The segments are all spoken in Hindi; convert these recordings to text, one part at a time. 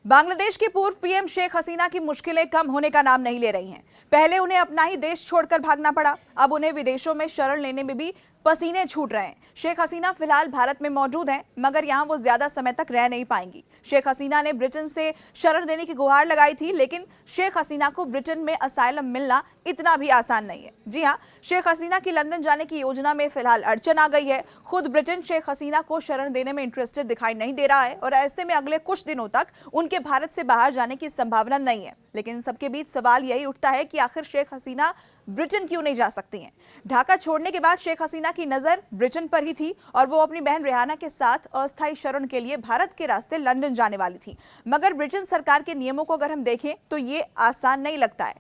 बांग्लादेश की पूर्व पीएम शेख हसीना की मुश्किलें कम होने का नाम नहीं ले रही हैं। पहले उन्हें अपना ही देश छोड़कर भागना पड़ा, अब उन्हें विदेशों में शरण लेने में भी पसीने छूट रहे हैं। शेख हसीना फिलहाल भारत में मौजूद हैं, मगर यहां वो ज्यादा समय तक रह नहीं पाएंगी। शेख हसीना ने ब्रिटेन से शरण देने की गुहार लगाई थी, लेकिन शेख हसीना को ब्रिटेन में असाइलम मिलना इतना भी आसान नहीं है। जी हां, शेख हसीना की लंदन जाने की योजना में फिलहाल अड़चन आ गई है। खुद ब्रिटेन शेख हसीना को शरण देने में इंटरेस्टेड दिखाई नहीं दे रहा है और ऐसे में अगले कुछ दिनों तक उनके भारत से बाहर जाने की संभावना नहीं है। लेकिन इन सबके बीच सवाल यही उठता है कि आखिर शेख हसीना ब्रिटेन क्यों नहीं जा सकती हैं? ढाका छोड़ने के बाद शेख हसीना की नजर ब्रिटेन पर ही थी और वो अपनी बहन रेहाना के साथ अस्थायी शरण के लिए भारत के रास्ते लंदन जाने वाली थी। मगर ब्रिटेन सरकार के नियमों को अगर हम देखें तो ये आसान नहीं लगता है।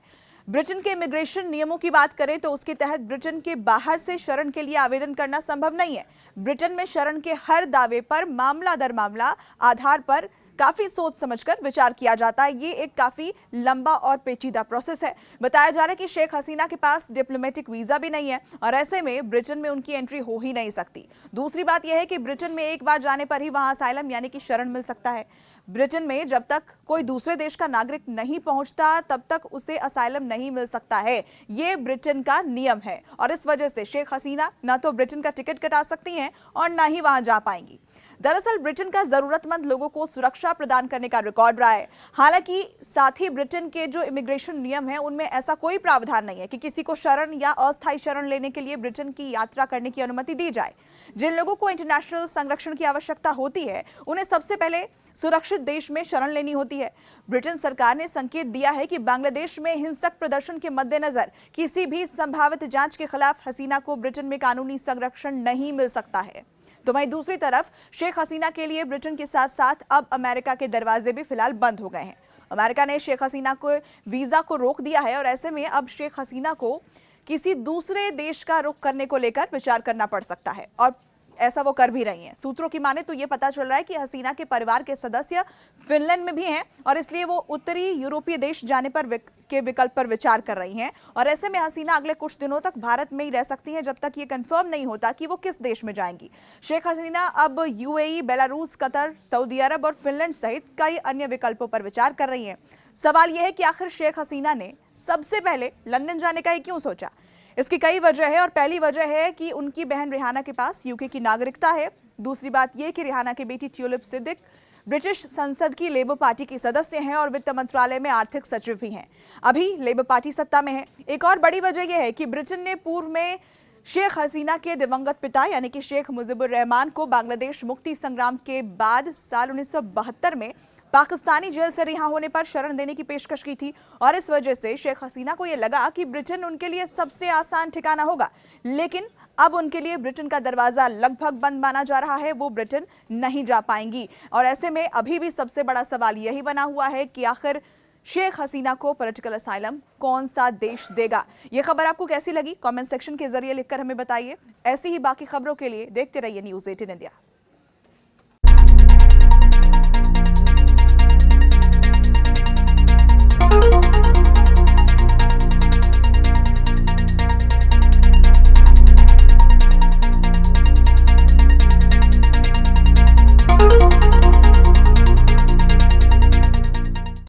ब्रिटेन के इमिग्रेशन नियमों की बात करें तो उसके तहत ब्रिटेन के बाहर से शरण के लिए आवेदन करना संभव नहीं है। ब्रिटेन में शरण के हर दावे पर मामला दर मामला आधार पर काफी सोच समझकर विचार किया जाता है। ये एक काफी लंबा और पेचीदा प्रोसेस है। बताया जा रहा है कि शेख हसीना के पास डिप्लोमेटिक वीजा भी नहीं है और ऐसे में ब्रिटेन में उनकी एंट्री हो ही नहीं सकती। दूसरी बात यह है कि ब्रिटेन में एक बार जाने पर ही वहां असाइलम यानी कि शरण मिल सकता है। ब्रिटेन में जब तक कोई दूसरे देश का नागरिक नहीं पहुंचता तब तक उसे असाइलम नहीं मिल सकता है। ये ब्रिटेन का नियम है और इस वजह से शेख हसीना न तो ब्रिटेन का टिकट कटा सकती हैं और न ही वहां जा पाएंगी। दरअसल ब्रिटेन का जरूरतमंद लोगों को सुरक्षा प्रदान करने का रिकॉर्ड रहा है। हालांकि साथ ही ब्रिटेन के जो इमिग्रेशन नियम है उनमें ऐसा कोई प्रावधान नहीं है कि किसी को शरण या अस्थायी शरण लेने के लिए ब्रिटेन की यात्रा करने की अनुमति दी जाए। जिन लोगों को इंटरनेशनल संरक्षण की आवश्यकता होती है उन्हें सबसे पहले सुरक्षित देश में शरण लेनी होती है। ब्रिटेन सरकार ने संकेत दिया है कि बांग्लादेश में हिंसक प्रदर्शन के मद्देनजर किसी भी संभावित जांच के खिलाफ हसीना को ब्रिटेन में कानूनी संरक्षण नहीं मिल सकता है। तो वहीं दूसरी तरफ शेख हसीना के लिए ब्रिटेन के साथ साथ अब अमेरिका के दरवाजे भी फिलहाल बंद हो गए हैं। अमेरिका ने शेख हसीना को वीजा को रोक दिया है और ऐसे में अब शेख हसीना को किसी दूसरे देश का रुख करने को लेकर विचार करना पड़ सकता है और ऐसा वो कर भी रही हैं। सूत्रों की माने तो ये पता चल रहा है कि हसीना के परिवार के सदस्य फिनलैंड में भी हैं और इसलिए वो उत्तरी यूरोपीय देश जाने पर के विकल्प पर विचार कर रही हैं और ऐसे में हसीना अगले कुछ दिनों तक भारत में ही रह सकती हैं जब तक ये कंफर्म नहीं होता कि वो किस देश में जाएंगी। शेख हसीना अब यूएई, बेलारूस, कतर, सऊदी अरब और फिनलैंड सहित कई अन्य विकल्पों पर विचार कर रही हैं। सवाल यह है कि आखिर शेख हसीना ने सबसे पहले लंदन जाने का ही क्यों सोचा? इसकी कई वजह है और पहली वजह है कि उनकी बहन रेहाना के पास यूके की नागरिकता है। दूसरी बात यह कि रेहाना की बेटी ट्यूलिप सिद्दीक ब्रिटिश संसद की लेबर पार्टी की सदस्य हैं और वित्त मंत्रालय में आर्थिक सचिव भी हैं। अभी लेबर पार्टी सत्ता में है। एक और बड़ी वजह यह है कि ब्रिटेन ने पूर्व में शेख हसीना के दिवंगत पिता यानी कि शेख मुजीबुर रहमान को बांग्लादेश मुक्ति संग्राम के बाद साल 1972 में पाकिस्तानी जेल से रिहा होने पर शरण देने की पेशकश की थी और इस वजह से शेख हसीना को यह लगा कि ब्रिटेन उनके लिए सबसे आसान ठिकाना होगा। लेकिन अब उनके लिए ब्रिटेन का दरवाजा लगभग बंद माना जा रहा है, वो ब्रिटेन नहीं जा पाएंगी और ऐसे में अभी भी सबसे बड़ा सवाल यही बना हुआ है कि आखिर शेख हसीना को पॉलिटिकल असाइलम कौन सा देश देगा। यह खबर आपको कैसी लगी? कमेंट सेक्शन के जरिए लिखकर हमें बताइए। ऐसी ही बाकी खबरों के लिए देखते रहिए न्यूज़ 18 इंडिया।